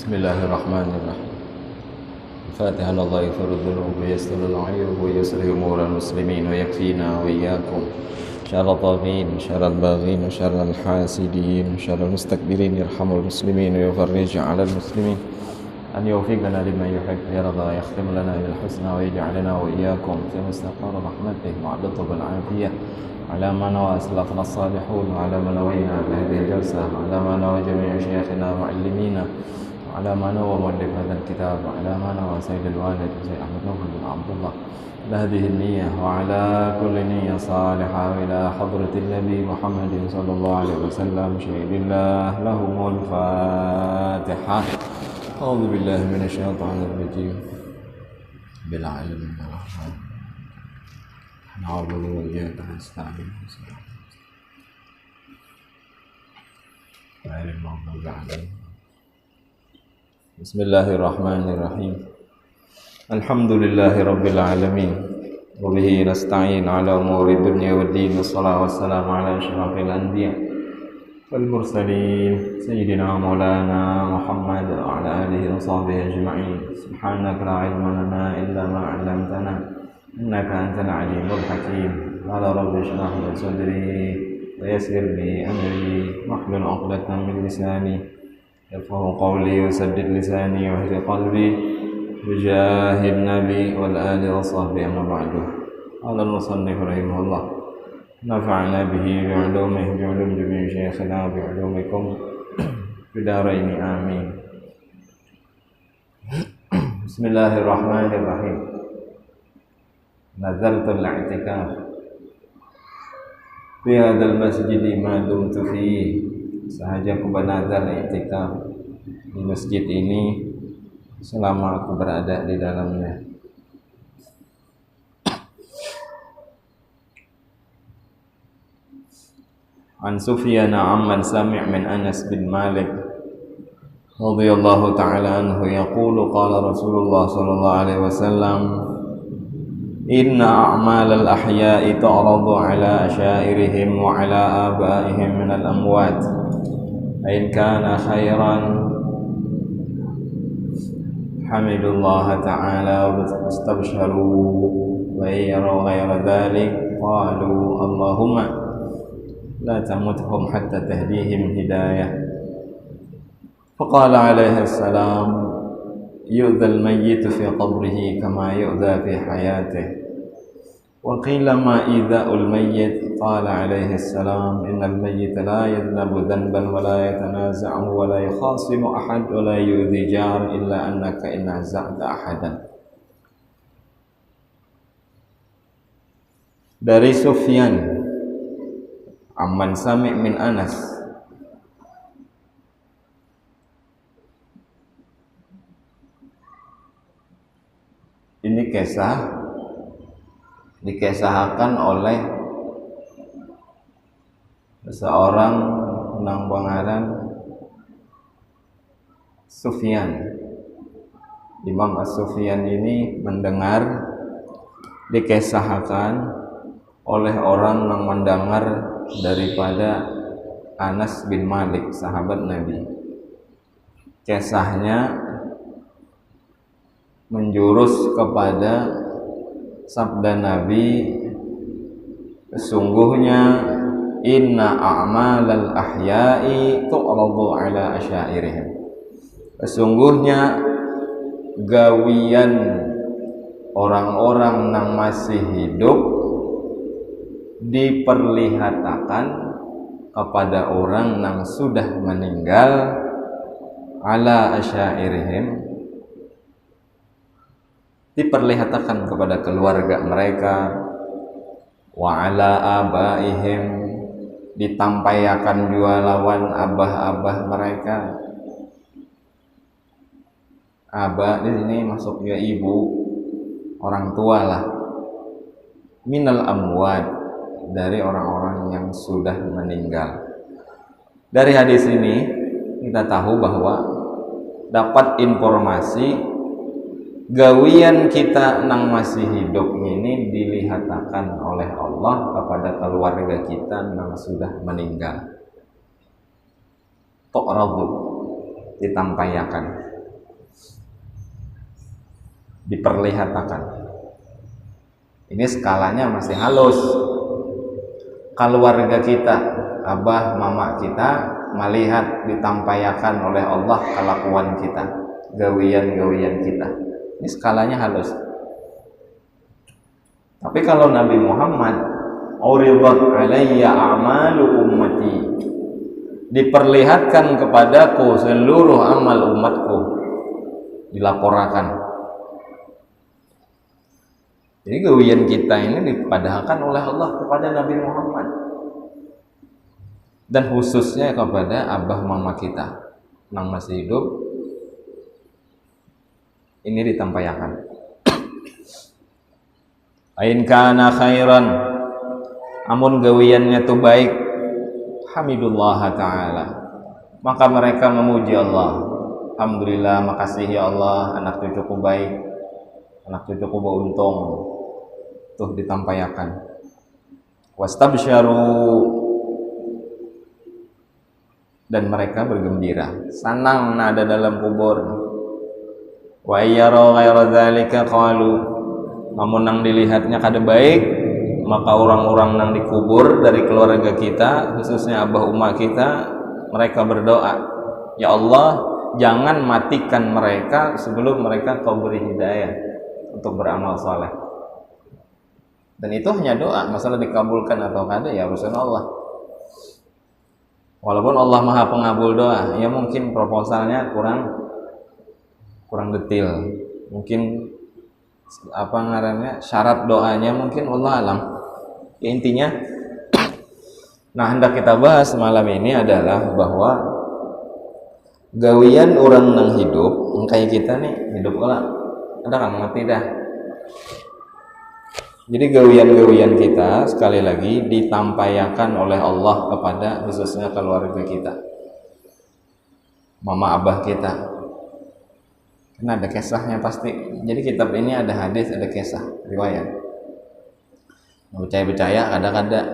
بسم الله الرحمن الرحيم. الفاتحة. الله يغفر الذنوب ويستر العيوب ويسر أمور المسلمين ويكفينا وإياكم شر الطاغين شر الباغين وشر الحاسدين وشر المستكبرين. يرحم المسلمين ويفرج على المسلمين أن يوفقنا لما يحب ويرضى، يختم لنا بالحسنى ويجعلنا وإياكم في مستقر رحمته مع اللطف والعافية على ما نوى أسلافنا الصالحون وعلى ما نوينا بهذه الجلسة وعلى ما نوى جميع شيخنا ومعلمينا وعلى ما نوى مؤلف هذا الكتاب وعلى ما نوى سيد الوالد سيد أحمد بن عبد الله على هذه النية وعلى كل نية صالحة إلى حضرة النبي محمد صلى الله عليه وسلم. شهد الله لهم الفاتحة. أعوذ بالله من الشيطان الرجيم. بالعالمين الرحمن نعبد وإياك نستعين غير المغضوب عليهم. بسم الله الرحمن الرحيم. الحمد لله رب العالمين وبه نستعين على أمور الدنيا والدين، والصلاة والسلام على أشرف الأنبياء والمرسلين سيدنا مولانا محمد وعلى آله وصحبه أجمعين. سبحانك لا علم لنا إلا ما علمتنا إنك أنت العليم الحكيم. قال رب اشرح لي صدري ويسر لي أمري واحلل عقدة من لساني يفقهوا قولي وسدد لساني واهد قلبي بجاه النبي والآل وصحبه. أما بعد. قال المصنف رحمه الله: نفعنا به بعلومه بعلوم جميع شيخنا بعلومكم في دارين آمين. بسم الله الرحمن الرحيم. نزلت الاعتكاف في هذا المسجد ما دمت فيه. Sahaja aku bernazar i'tikaf di masjid ini selama aku berada di dalamnya. An Sufyan amman sami' min Anas bin Malik radhiyallahu ta'ala anhu yaqulu qala Rasulullah sallallahu alaihi wasallam: Inna a'mal al-ahya'i ta'radu ala asyairihim wa ala abaihim min al-amwat. In kana khairan hamidullah ta'ala wastabsharu wa yaraw ghayra dhalik qalu Allahumma la tamuthum hatta tahdihim hidayah. Faqala alaihi assalam: yu'dha al-mayyit fi qabrihi kama yu'dha fi hayatihi. Wa qila ma idha'ul mayyit? Qala alaihi assalam: innal mayyita la yadhnabu dhanban wa la yatanaza'u wa la yukhasimu ahad wa la yu'dhi jar illa annaka in naza'ta ahadan. Dari Sufyan amman sami' min Anas. Ini kisah dikisahkan oleh seorang nang pangaran Sufyan. Imam As-Sufyan ini mendengar dikisahkan oleh orang yang mendengar daripada Anas bin Malik, sahabat Nabi. Kisahnya menjurus kepada sabda Nabi, sesungguhnya inna a'malal ahya'i tu'radu ala asyairihim. Sesungguhnya gawian orang-orang yang masih hidup diperlihatkan kepada orang yang sudah meninggal ala asyairihim, diperlihatkan kepada keluarga mereka, wa ala abaihim, ditampayakan juga lawan abah-abah mereka. Abah di sini maksudnya ibu, orang tua lah. Minal amwat, dari orang-orang yang sudah meninggal. Dari hadis ini kita tahu bahwa dapat informasi gawian kita nang masih hidup ini dilihatkan oleh Allah kepada keluarga kita nang sudah meninggal. Tu'radu, ditampayakan. diperlihatkan. Ini skalanya masih halus. Keluarga kita, abah mama kita melihat ditampayakan oleh Allah kelakuan kita, gawian-gawian kita. Ini skalanya halus. Tapi kalau Nabi Muhammad, uridat alayya a'malu ummati, diperlihatkan kepadaku seluruh amal umatku, dilaporkan. Jadi gawian kita ini dipadahkan oleh Allah kepada Nabi Muhammad, dan khususnya kepada abah mama kita yang masih hidup, ini ditampayakan. Ain kana khairan, amun gawiannya itu baik, hamidullah ta'ala, maka mereka memuji Allah. Alhamdulillah, makasih ya Allah, anak cucuku baik, anak cucuku beruntung. Tuh ditampayakan. Wastabsyaru, dan mereka bergembira, senang ada dalam kubur. Wa yara ghaira dzalika qalu, namun nang dilihatnya kada baik, maka orang-orang nang dikubur dari keluarga kita, khususnya abah umat kita, mereka berdoa, ya Allah, jangan matikan mereka sebelum mereka kau beri hidayah untuk beramal saleh. Dan itu hanya doa, masalah dikabulkan atau kada ya urusan Allah. Walaupun Allah Maha Pengabul doa, ya mungkin proposalnya kurang detail, mungkin apa ngarannya, syarat doanya mungkin Allah alam. Ya, intinya, nah hendak kita bahas malam ini adalah bahwa gawian orang nang hidup, kayak kita nih hidup lah, ada kan mati dah. Jadi gawian-gawian kita sekali lagi ditampayakan oleh Allah kepada khususnya keluarga kita, mama abah kita. Karena ada kisahnya pasti. Jadi kitab ini ada hadis, ada kisah, riwayat. Percaya-percaya, kadang-kadang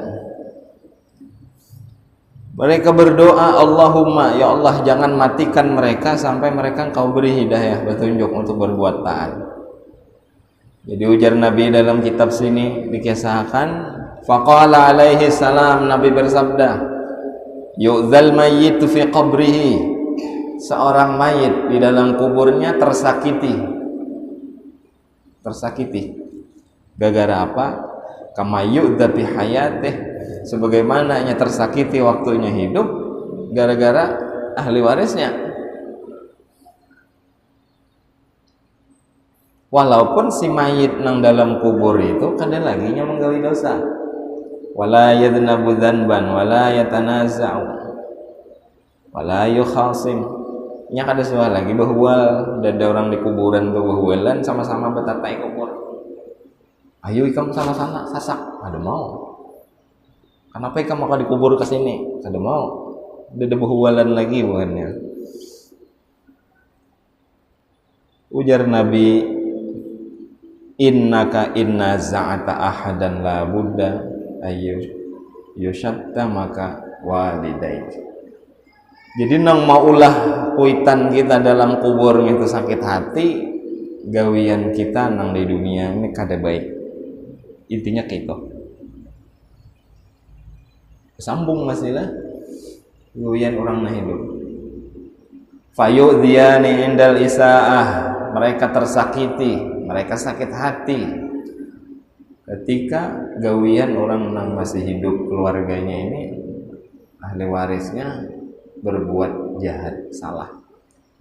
mereka berdoa, Allahumma, ya Allah, jangan matikan mereka sampai mereka Engkau beri hidayah, petunjuk untuk berbuat taat. Jadi ujar Nabi dalam kitab sini dikisahkan, faqala alaihi salam, Nabi bersabda, yu'dzal mayyitu fi qabrihi, seorang mayit di dalam kuburnya tersakiti. Gara-gara apa? Kama yu'dza fi hayatih, sebagaimana nya tersakiti waktunya hidup gara-gara ahli warisnya. Walaupun si mayit nang dalam kubur itu kada lagi nya menggawi dosa, wala yadnabu dzanban wala yatanaza'u wala yukhasim, nya kada suah lagi bahwal. Ada orang di kuburan tuh bahwalan sama-sama betatai kubur, ayo ikam sana-sana sasak, ada mau. Kenapa ikam mau dikubur ke sini? Kada mau. Ada bahwalan lagi bukannya. Ujar Nabi, innaka inna za'ata ahadan la budda ayu yushatta maka walidaik. Jadi nang maulah kuitan kita dalam kubur itu sakit hati, gawian kita nang di dunia ini kada baik. Intinya gitu. Sambung masilah gawian orang nah hidup. Fayudhiyani indal isaah, mereka tersakiti, mereka sakit hati ketika gawian orang yang masih hidup, keluarganya ini, ahli warisnya berbuat jahat, salah.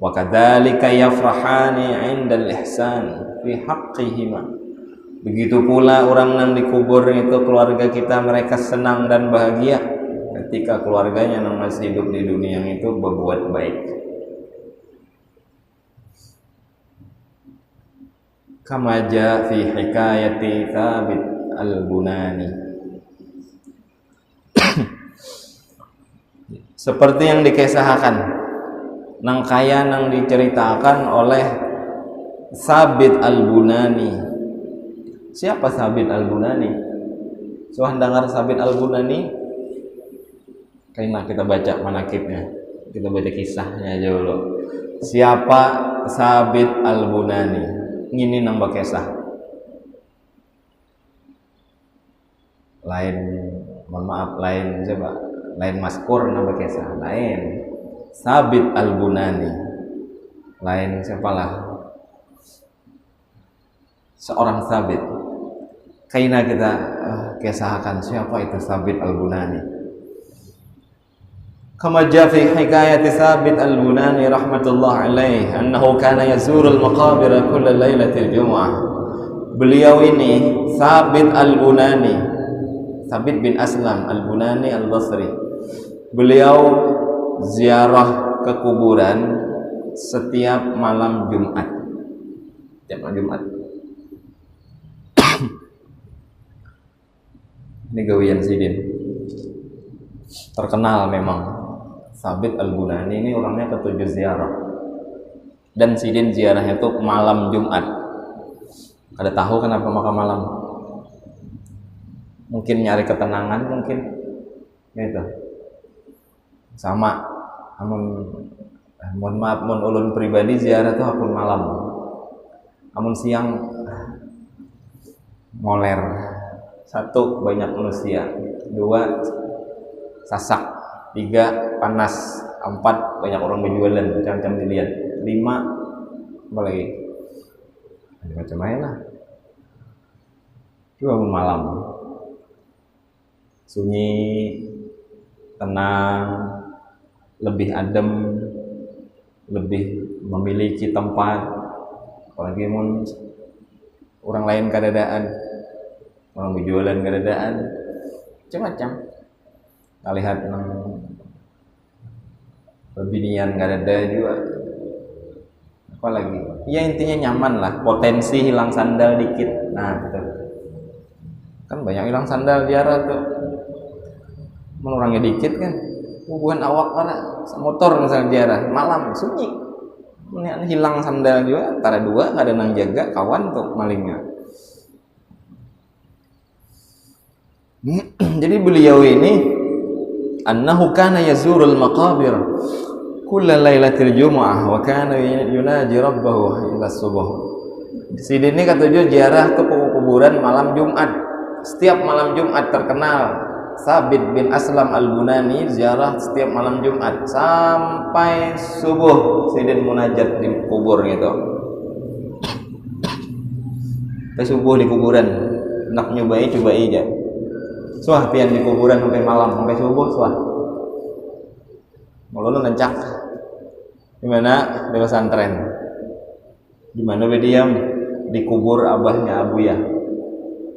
Wa kadzalika yafrahani 'indal ihsan fi haqqihima. Begitu pula orang yang dikubur itu keluarga kita, mereka senang dan bahagia ketika keluarganya yang masih hidup di dunia itu berbuat baik. Kama jaa fi hikayati Thabit al-Bunani, seperti yang dikisahkan nang kaya nang diceritakan oleh Thabit al-Bunani. Siapa Thabit al-Bunani? Soal dengar Thabit al-Bunani? Kayaknya kita baca manakibnya, kita baca kisahnya aja dulu. Siapa Thabit al-Bunani? ngini nambah kisah lain, mohon maaf, lain coba, lain maskur nambah kisah, lain Sabit Al-Bunani, lain siapalah seorang Sabit. Kaina kita kisahkan siapa itu Sabit Al-Bunani. Kama jaa fi hikayati Sabit Al-Bunani rahmatullah alaih annahu kana yazurul maqabir kull lailatil jumu'ah. Beliau ini Sabit Al-Bunani, Sabit bin Aslam Al-Bunani Al-Basri. Beliau ziarah ke kuburan setiap malam Jumat. Setiap malam Jumat. Ini gawian Sidin. Terkenal memang. Sabit Al-Bunani ini orangnya ketujuh ziarah. Dan Sidin ziarahnya itu malam Jumat. Ada tahu kenapa maka malam? Mungkin nyari ketenangan, mungkin gitu. Sama mohon maaf, mohon ulun pribadi ziarah itu akun malam. Amun siang moler. Satu, banyak manusia. Dua, sasak. Tiga, panas. Empat, banyak orang berjualan, macam-macam dilihat. Lima, apa lagi? Macam lain lah. Cuma malam, sunyi, tenang, lebih adem, lebih memiliki tempat. Apalagi mun orang lain kadadaan, orang berjualan kadadaan, macam-macam. Kita lihat pembinian kadada juga. Apa lagi? Ya intinya nyaman lah. Potensi hilang sandal dikit. Nah, gitu. Kan banyak hilang sandal ziarah tuh. Orangnya dikit kan. Bukan awak para motor misalnya ziarah malam sunyi. Hilang sandal juga antara dua ada nang jaga kawan tuh malingnya. Jadi beliau ini annahu kana yazurul maqabir kulla lailatil jumu'ah wa kana yunaji rabbahu ila subuh. Sidin ini ketujuh ziarah ke kuburan malam Jumat. Setiap malam Jumat terkenal Sabit bin Aslam Al-Bunani ziarah setiap malam Jumat sampai subuh. Sidin munajat di kubur gitu. Sampai subuh di kuburan. Nak nyobai cobai aja. Suah pian di kuburan sampai malam, sampai subuh suah. Mau lu nencak. Di mana? Di pesantren. Di mana dia dikubur abahnya Abuya.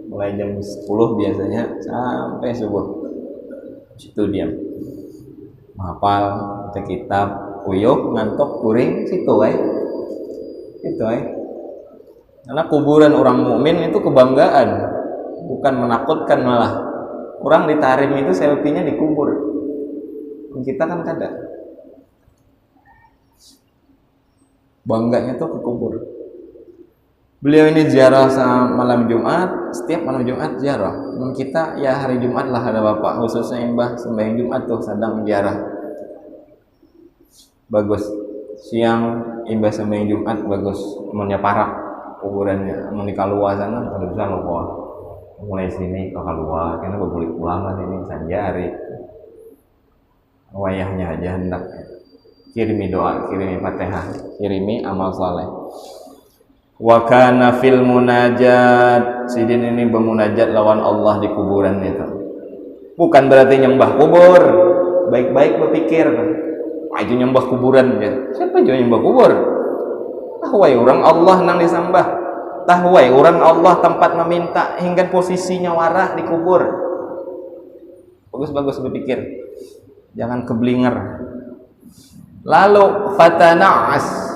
Mulai jam 10 biasanya sampai subuh. Situ diam. Menghafal, baca kitab, uyuh, ngantuk, kuring, situ Itu Karena kuburan orang mukmin itu kebanggaan, bukan menakutkan malah. Orang di Tarim itu selfie-nya dikubur. Kita kan kada. Bangganya tuh ke kubur. Beliau ini ziarah malam Jumat, setiap malam Jumat ziarah. Kita ya hari Jumat lah ada bapak, khususnya Mbah sembahyang Jumat tuh sedang ziarah. Bagus. Siang Mbah sembahyang Jumat bagus. Amunnya parak kuburannya, amun di Kalua sana kada bisa loh. Mulai sini ke Kalua, karena boleh pulang lah ini sanjari. Wayahnya aja hendak kirimi doa, kirimi Fatihah, kirimi amal saleh. Wa kana fil munajat, Sidin ini bermunajat lawan Allah di kuburan itu. Bukan berarti nyembah kubur. Baik-baik berpikir, itu nyembah kuburan ya. Siapa juga nyembah kubur? Wahai orang Allah nang disembah. Tahwai orang Allah tempat meminta hingga posisinya warah di kubur. Bagus-bagus berpikir. Jangan keblinger. Lalu fatana'as.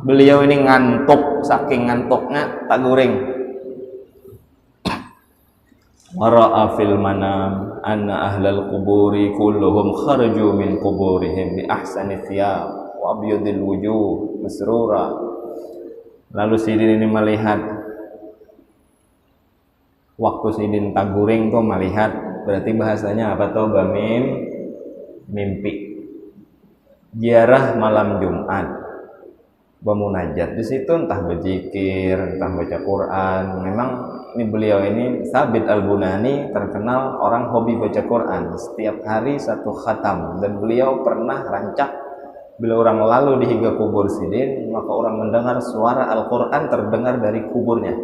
Beliau ini ngantuk, saking ngantuknya tak goreng. Wara'a fil manam anna ahlal quburi kulluhum kharaju min quburihim bi ahsani thiyab wa abyadil wujuh masrura. Lalu Sidin ini melihat, waktu Sidin taguring tuh melihat, berarti bahasanya apa tuh? Bamim, mimpi. Ziarah malam Jumat bermunajat di situ, entah berzikir, entah baca Quran. Memang ini beliau ini Thabit Al-Bunani terkenal orang hobi baca Quran, setiap hari satu khatam. Dan beliau pernah rancak bila orang lalu di hingga kubur Sidin, maka orang mendengar suara Al-Quran terdengar dari kuburnya.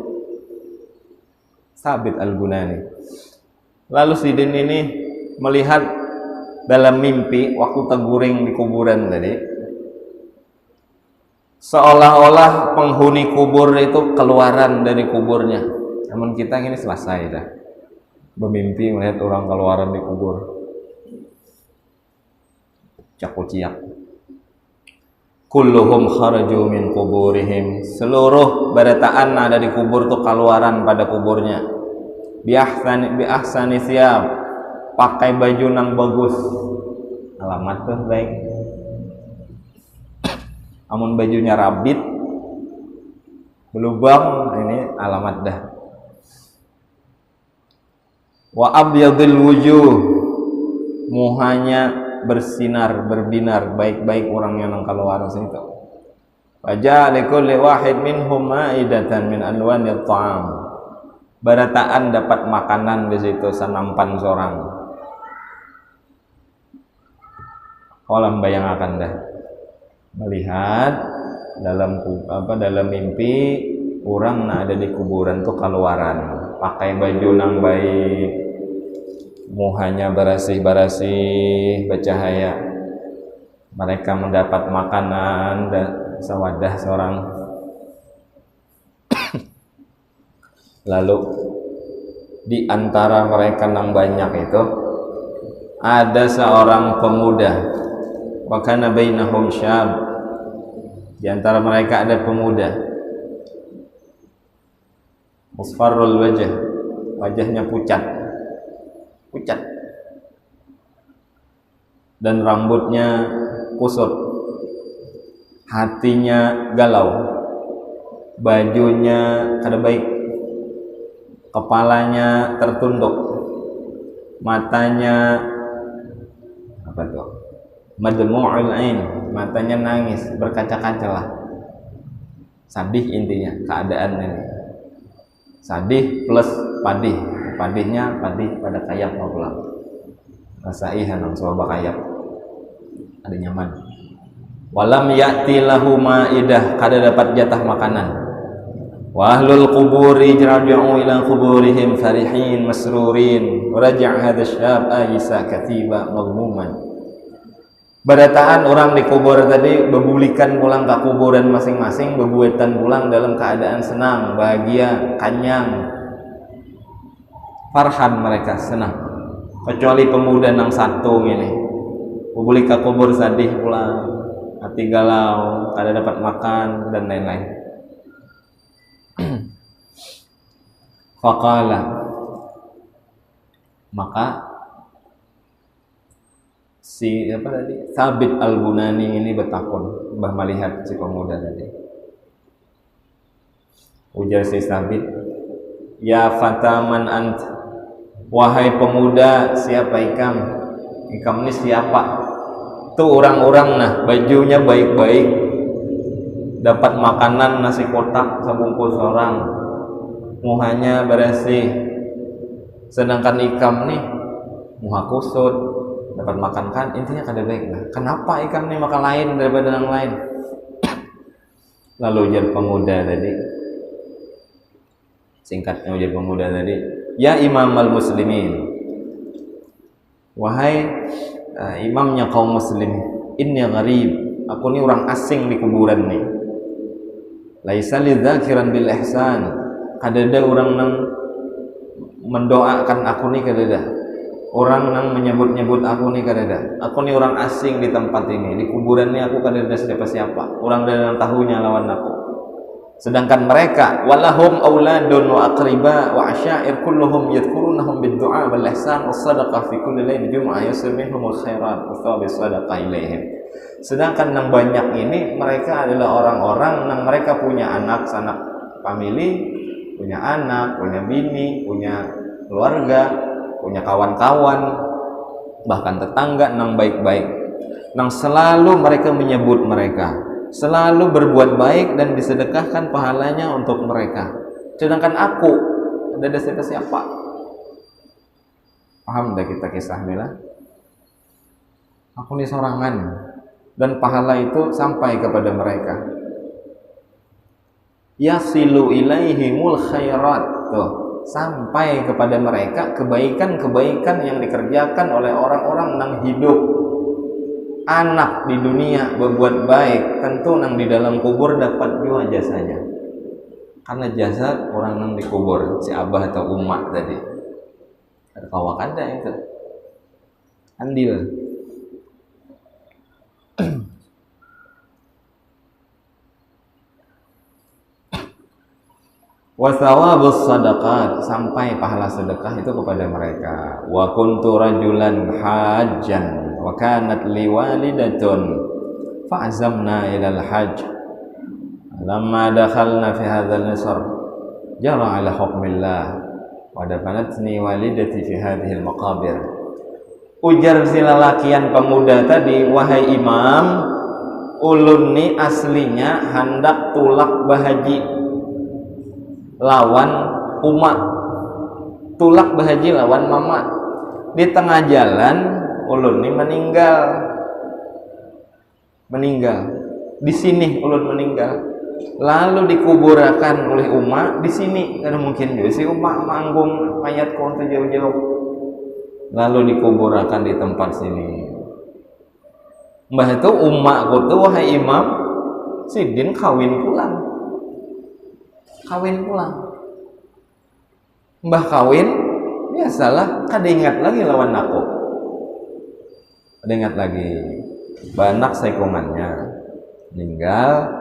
Thabit Al-Bunani. Lalu Sidin ini melihat dalam mimpi waktu terguring di kuburan tadi, seolah-olah penghuni kubur itu keluaran dari kuburnya. Namun kita ini selesai dah, bermimpi melihat orang keluaran di kubur, cakuciak. Kulluhum kharaju min kuburihim, seluruh barataan ada di kubur tuh keluaran pada kuburnya. Bi ahsani siyab, pakai baju nang bagus. Alamat tuh baik. Amun bajunya rabit belubang, ini alamat dah. Wa abyadil wujuh, muhanya bersinar, berbinar, baik-baik orang yang nang keluar situ. Wajah likulli wahid minhum ma'idatan min alwanil ta'am, barataan dapat makanan di situ senampan seorang. Kolam bayangakan dah, melihat dalam mimpi orang nah ada di kuburan tuh keluaran, pakai baju nang baik, muhanya barasih-barasih, bercahaya. Mereka mendapat makanan dan sewadah seorang. Lalu di antara mereka nang banyak itu ada seorang pemuda. Wa kana bainahum syab. Di antara mereka ada pemuda. Musfarrul wajah, wajahnya pucat dan rambutnya kusut, hatinya galau, bajunya kada baik, kepalanya tertunduk, matanya apa tuh, madmu'ul ain, matanya nangis berkaca-kaca lah. Sadih intinya keadaan ini, sadih plus padih. Padihnya padih pada kayak mau pulang, rasaihan langsung kayak ada nyaman. Walam ya'ti lahu ma'idah, kada dapat jatah makanan. Wa ahlul quburi raji'u ila quburihim farihin masrurin. Raja' hadha syab aisa katiba maghmuman. Barataan orang di kubur tadi bebulikan pulang ke kuburan masing-masing, bebuetan pulang dalam keadaan senang, bahagia, kanyang. Farhan, mereka senang. Kecuali pemuda nang satu ini, bubuli ke kubur sadih pulang, hati galau, kada dapat makan dan lain-lain. Faqala, maka si apa tadi, Thabit Al-Bunani ini bertakun, Mbah melihat si pemuda tadi. Ujar si Thabit, ya fataman ant, wahai pemuda, siapa ikam? Ikam ini siapa? Tuh orang-orang nah, bajunya baik-baik, dapat makanan nasi kotak sebungkus orang, muhanya bersih. Sedangkan ikam nih muha kusut, dapat makan kan, intinya kada baik lah. Kenapa ikam nih makan lain daripada yang lain? Lalu ujar pemuda tadi, singkatnya ujar pemuda tadi, ya imam al-muslimin, wahai imamnya kaum muslim, inni gharib, aku ini orang asing di kuburan nih. Laisa lidzakiran bil ihsan, kadada orang nang mendoakan aku nih, kadada orang nang menyebut-nyebut aku nih, kadada aku nih orang asing di tempat ini, di kuburan nih aku kadada siapa-siapa, orang dari yang tahunya lawan aku. Sedangkan mereka walahum auladun wa aqriba wa asyair kulluhum yadhkurunahum bid-du'a wal ihsan was sadaqah fi kulli lail jum'ah yasmihumul khairat wa thawab sadaqah ilaihim. Sedangkan yang banyak ini mereka adalah orang-orang yang mereka punya anak, sanak famili, punya anak, punya bini, punya keluarga, punya kawan-kawan, bahkan tetangga yang baik-baik, yang selalu mereka menyebut mereka. selalu berbuat baik dan disedekahkan pahalanya untuk mereka. Sedangkan aku ada siapa? Paham dah kita kisahnya lah. Aku ini sorangan dan pahala itu sampai kepada mereka. Yasilu ilaihimul khairat, tuh, sampai kepada mereka kebaikan-kebaikan yang dikerjakan oleh orang-orang yang hidup. Anak di dunia berbuat baik, tentu nang di dalam kubur dapat juga jasanya. Karena jasad orang nang dikubur, si abah atau umak tadi. Ada kawak ada itu. Andil. Wasawabus sadaqat, sampai pahala sedekah itu kepada mereka. Wa kuntu rajulan hajjan wa kanat li walidatun fa'azamna ilal hajj. Lamma dakhalna fi hadzal nisr jara ala hukmillah wa dafanatni walidati fi hadhihi al-maqabir. Ujar si lalakian pemuda tadi, wahai imam, ulun ni aslinya hendak tulak bahaji lawan umat, tulak bahaji lawan mama. Di tengah jalan ulun ni meninggal di sini, ulun meninggal, lalu dikuburakan oleh umat di sini. Karena mungkin juga si umat manggung mayat kau jauh-jauh, lalu dikuburakan di tempat sini. Mbah itu umat kau tuh, wahai imam, sidin kawin pulang. Mbah kawin, biasalah, kada ingat lagi lawan aku. Kada ingat lagi. Banak saikungannya meninggal,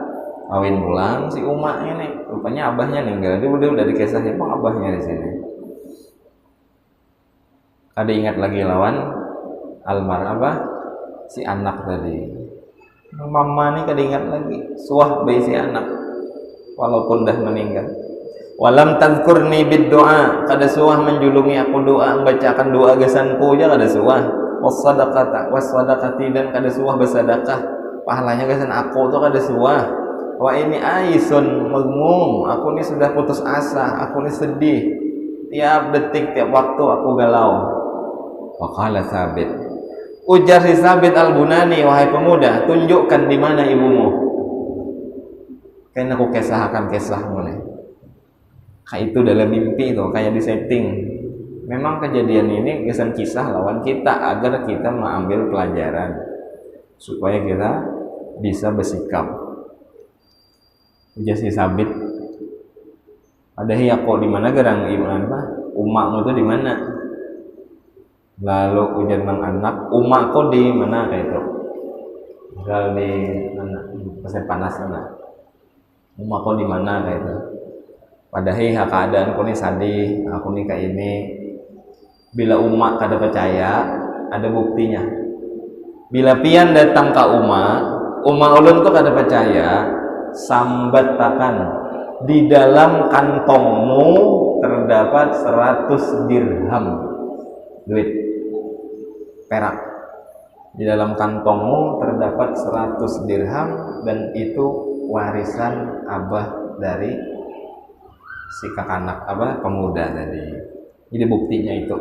kawin pulang, si umak ini, rupanya abahnya meninggal. Dia udah dikisahnya apa abahnya di sini. Kada ingat lagi lawan abah, si anak tadi. Mama ini kada ingat lagi, suah bayi si anak. Walaupun dah meninggal. Walam tadhkurni bid doa, kada suah menjulungi aku doa, membacakan doa gasanku aja kada suah. Wassadaqati, dan kada suah bersedekah, pahalanya gasan aku tuh kada suah. Wa ini aisun magmum, aku ni sudah putus asa, aku ni sedih. Tiap detik, tiap waktu aku galau. Waqala Sabit, ujar si Sabit Al-Bunani, wahai pemuda, tunjukkan di mana ibumu. Kayaknya aku kisahmu nih. Kayak itu dalam mimpi itu, kayak di setting. Memang kejadian ini kesan kisah lawan kita agar kita mengambil pelajaran supaya kita bisa bersikap. Ujar si Sabit, ada hiako di mana gerang ibu apa? Umakmu tuh di mana? Lalu ujar mang anak, umakku di mana kayak itu? Tinggal di mana? Pasir panas sana. Umakku di mana kayak itu? Padahal keadaanku nih sadih, aku nih kayak ini. Bila umak kada percaya, ada buktinya. Bila pian datang ke umak ulun tuh kada percaya, sambatakan di dalam kantongmu terdapat 100 dirham duit perak. Di dalam kantongmu terdapat 100 dirham, dan itu warisan abah dari si kakanak pemuda tadi. Jadi buktinya itu.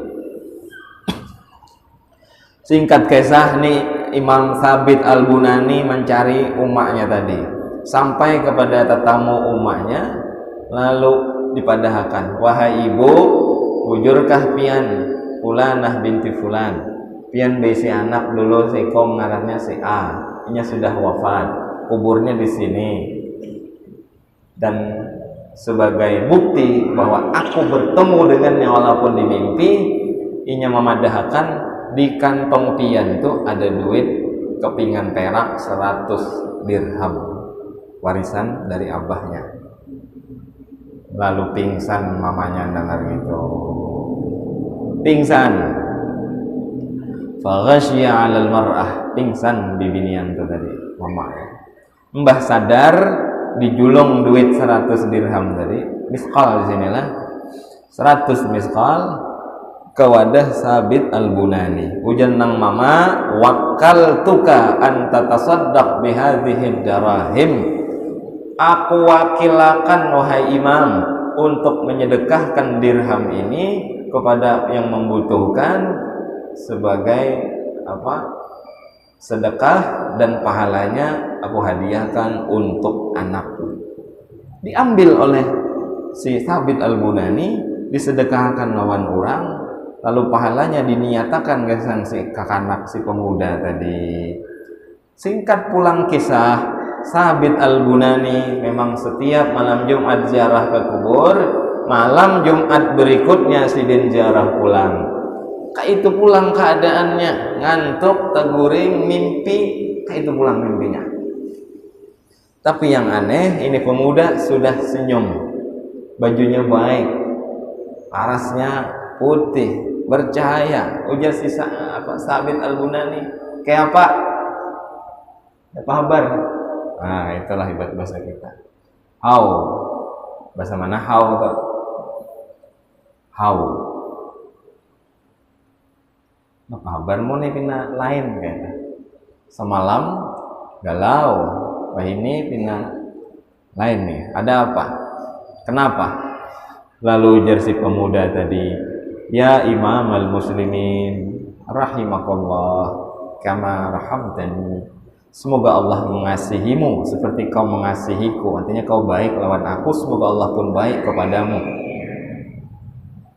Singkat kisah nih, Imam Sabit Al-Bunani mencari umaknya tadi, sampai kepada tetamu umaknya, lalu dipadahkan, wahai ibu, bujurkah pian Fulanah binti Fulan, pian besi anak dulu si kom ngarannya si A, ini sudah wafat, kuburnya di sini. Dan sebagai bukti bahwa aku bertemu dengannya walaupun di mimpi, inya memadahkan di kantong pian itu ada duit kepingan perak 100 dirham warisan dari abahnya. Lalu pingsan mamanya dengar gitu, pingsan. Faghasya 'alal mar'ah, pingsan bibinian itu tadi mamanya. Mbah sadar dijulung duit 100 dirham tadi, miskal di sinilah 100 miskal. kawadah Sabit Al-Bunani ujan nang mama wakal tuka anta tasaddaq bihadhihi darahim, aku wakilakan wahai imam untuk menyedekahkan dirham ini kepada yang membutuhkan sebagai sedekah, dan pahalanya aku hadiahkan untuk anakku. Diambil oleh si Sabit Al-Bunani, disedekahkan lawan orang, lalu pahalanya diniatakan kesan si kakanak si pemuda tadi. Singkat pulang kisah, Sabit Al-Bunani memang setiap malam Jumat ziarah ke kubur, malam Jumat berikutnya sidin ziarah pulang. Itu pulang keadaannya ngantuk, teguring, mimpi, itu pulang mimpinya. Tapi yang aneh, ini pemuda sudah senyum, bajunya baik, parasnya putih, bercahaya. Ujar si Sabit Al-Bunani, kayak apa? Apa kabar? Nah, itulah hebat bahasa kita. How? Bahasa mana how? How? Apa kabarmu nih pina lain kayaknya. Semalam galau, wah ini pina lain nih. Ada apa? Kenapa? Lalu ujar si pemuda tadi, ya imam al-muslimin rahimakallah kama rahamtani, semoga Allah mengasihimu seperti kau mengasihiku. Artinya kau baik lawan aku, semoga Allah pun baik kepadamu.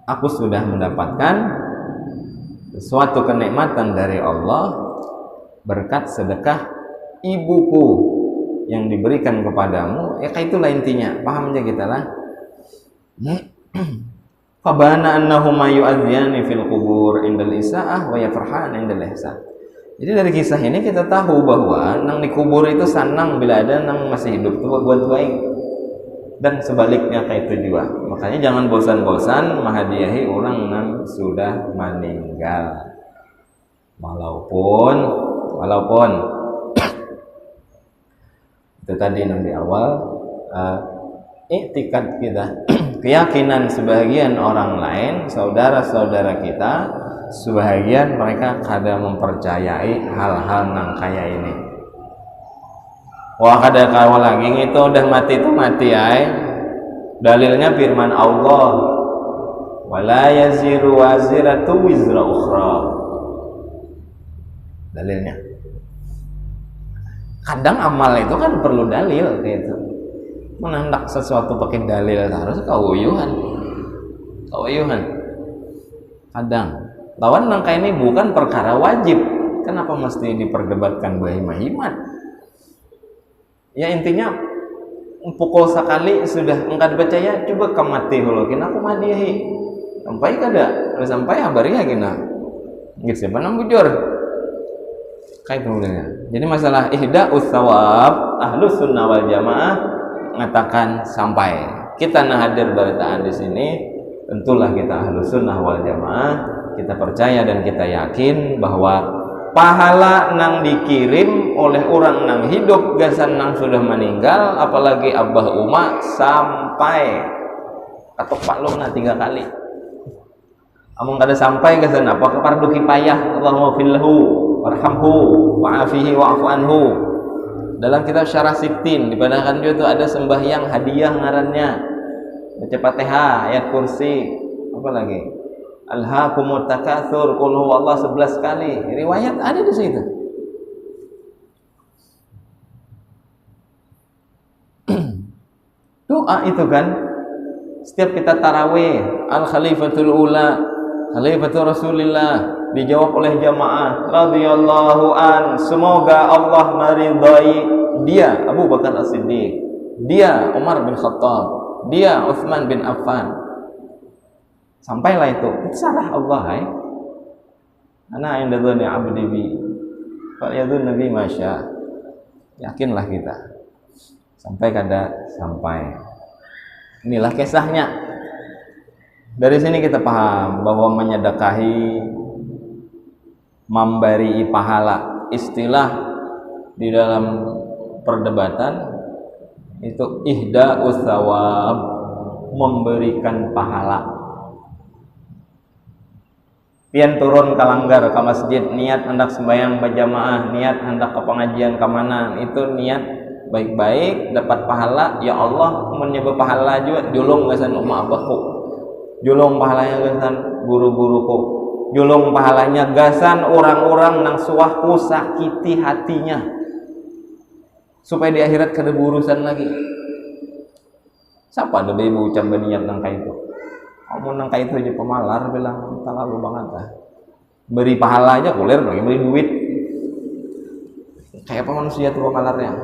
Aku sudah mendapatkan suatu kenikmatan dari Allah berkat sedekah ibuku yang diberikan kepadamu. Ya itulah intinya, paham aja kita lah. Fabana annahuma yu'adziyani fil qubur indal isaah wa yafrahan indal ihsan. Jadi dari kisah ini kita tahu bahwa nang di kubur itu senang bila ada nang masih hidup itu buat baik, dan sebaliknya kayak itu juga. Makanya jangan bosan-bosan menghadiahi orang yang sudah meninggal. Walaupun itu tadi yang di awal, iktikad kita, keyakinan sebagian orang lain, saudara-saudara kita, sebagian mereka kadang mempercayai hal-hal yang kayak ini. Wah kada kawal lagi itu udah mati itu mati ay. Dalilnya firman Allah, wala yaziru waziratu wizra ukhra. Dalilnya. Kadang amal itu kan perlu dalil gitu. Menandak sesuatu pakai dalil harus kauyuhan. Kadang lawan nangka ini bukan perkara wajib. Kenapa mesti diperdebatkan bahima-himat? Ya intinya pukul sekali sudah engkau percaya, coba kamati hulukin aku madihi sampai kada sampai habari ya gina gitu siapa nang bujur kayak kemudiannya. Jadi masalah ihda utsawab ahlus sunnah wal jamaah mengatakan sampai kita hadir beritaan di sini, tentulah kita ahlus sunnah wal jamaah, kita percaya dan kita yakin bahwa pahala nang dikirim oleh orang nang hidup gasan nang sudah meninggal, apalagi Abah Uma sampai atau pakluna 3 kali. Amung kada sampai gasan apa kepardu kifayah, Allahumma fillahu warhamhu wa'afihi wa'fu anhu. Dalam kitab Syarah Sittin di Padang itu ada sembahyang hadiah ngarannya, baca Fatihah, ayat kursi, apa lagi? Alhaakumut takatsur, qul huwallahu 11 kali. Riwayat ada di situ. Doa itu kan setiap kita tarawih, al khalifatul ula, khalifatul Rasulillah, dijawab oleh jamaah radhiyallahu an, semoga Allah meridai dia Abu Bakar As-Siddiq, dia Umar bin Khattab, dia Utsman bin Affan. Sampailah itu salah Allah ana inda dzanni abdi bi fa yadzun nabi masya. Yakinlah kita sampai kada sampai. Inilah kisahnya. Dari sini kita paham bahwa menyedekahi, memberi pahala, istilah di dalam perdebatan itu ihda utsawab, memberikan pahala. pian turun ke langgar ke masjid, niat hendak sembahyang berjamaah, niat hendak ke pengajian ke mana, itu niat baik-baik dapat pahala. Ya Allah menyebab pahala juga julung gasan umat abahku, julung pahalanya gasan guru-guruku, julung pahalanya gasan orang-orang nang suahku sakiti hatinya, supaya di akhirat kada berurusan lagi. Siapa ada ibu ucap berniat nang kayak itu? Kamu nang kayak itu aja pemalar bilang terlalu banget lah. Beri pahala aja kulir lagi beri duit. Kayak apa manusia tuh pemalarnya?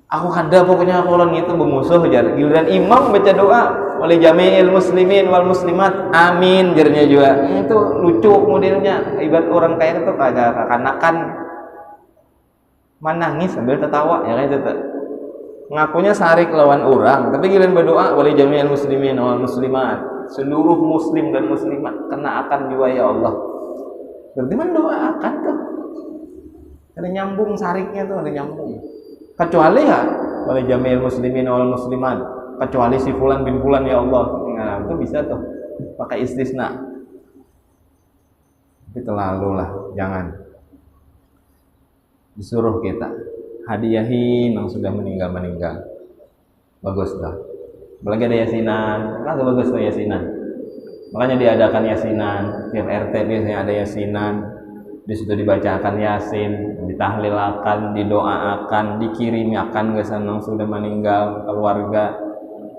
Aku ada pokoknya aku orang itu bermusuh jar. Giliran imam baca doa oleh jami'il muslimin wal muslimat, amin jarnya juga. Itu lucu modelnya. Ibarat orang kaya itu kagak kekanakan menangis sambil tertawa ya kan itu. Ngakunya sarik lawan orang, tapi giliran berdoa oleh jami'il muslimin wal muslimat, seluruh muslim dan muslimat kena akan juga ya Allah. Berarti mendoakan tuh. Ada nyambung sariknya tuh, ada nyambung. Kecuali ya oleh jami'il muslimin wal muslimat, kecuali si fulan bin fulan ya Allah. Nah, itu bisa tuh pakai istisna. Tapi terlalu lah, jangan. Disuruh kita hadiahin yang sudah meninggal. Bagus dah. Apalagi ada yasinan, kan bagus tuh yasinan. Makanya diadakan yasinan, tiap RT biasanya ada yasinan. Di situ dibacakan yasin, ditahlilakan, didoakan, dikirimiakan ke sana yang sudah meninggal, keluarga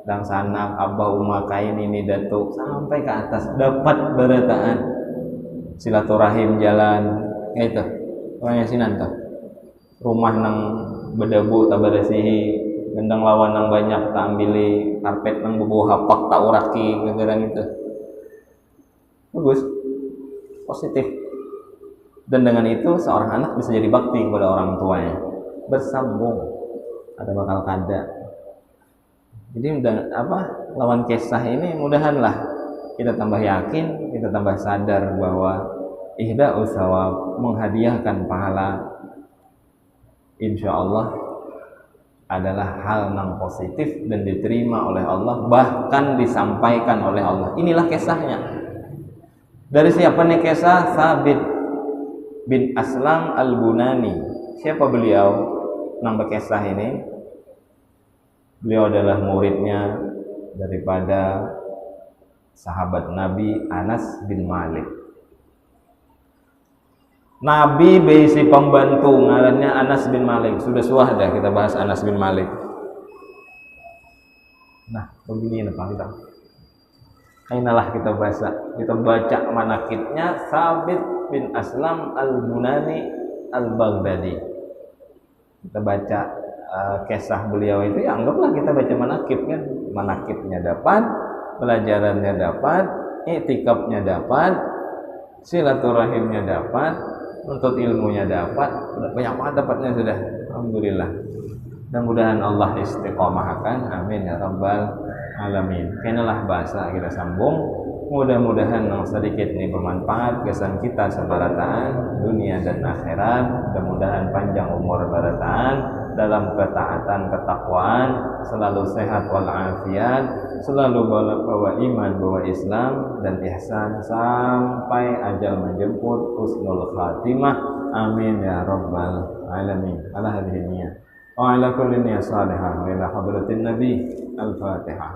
dan sanak, abah, umah, kain ini datuk sampai ke atas dapat berataan. Silaturahim jalan, itu orang yasinan tuh. Rumah nang bedabu tak berasihi, gendang lawan nang banyak tak ambil, karpet nang bebu hapak tak uraki, gara-gara itu bagus, positif. Dan dengan itu seorang anak bisa jadi bakti kepada orang tuanya, bersambung, ada bakal kada. Jadi lawan kisah ini mudahanlah kita tambah yakin, kita tambah sadar bahwa ihda usawab, menghadiahkan pahala, insya Allah adalah hal yang positif dan diterima oleh Allah, bahkan disampaikan oleh Allah. Inilah kisahnya. Dari siapa nih kisah? Thabit bin Aslam al-Bunani. Siapa beliau? Nambah kisah ini. Beliau adalah muridnya daripada sahabat Nabi Anas bin Malik. Nabi berisi pembantu ngarannya Anas bin Malik. Sudah dah kita bahas Anas bin Malik. Nah, begini apa kita? Kainalah kita baca manakibnya Thabit bin Aslam al-Bunani al-Baghdadi. Kita baca kisah beliau itu, ya anggaplah kita baca manakib kan. Manakibnya dapat, pelajarannya dapat, i'tikafnya dapat, silaturahimnya dapat, untuk ilmunya dapat, banyak banget dapatnya sudah. Alhamdulillah. Mudah-mudahan Allah istiqomahkan, amin ya rabbal alamin. Kenalah bahasa kita sambung. Mudah-mudahan yang sedikit ini bermanfaat kesan kita sebarataan dunia dan akhirat. Mudah-mudahan panjang umur barataan dalam ketaatan ketakwaan, selalu sehat walafiat, selalu bawa iman, bawa Islam dan ihsan sampai ajal menjemput, husnul khatimah, amin ya rabbal alamin. Ala hadhihi niyyah wa ala kulli niyyah salihah wa ila hadratin nabi. Al-Fatihah.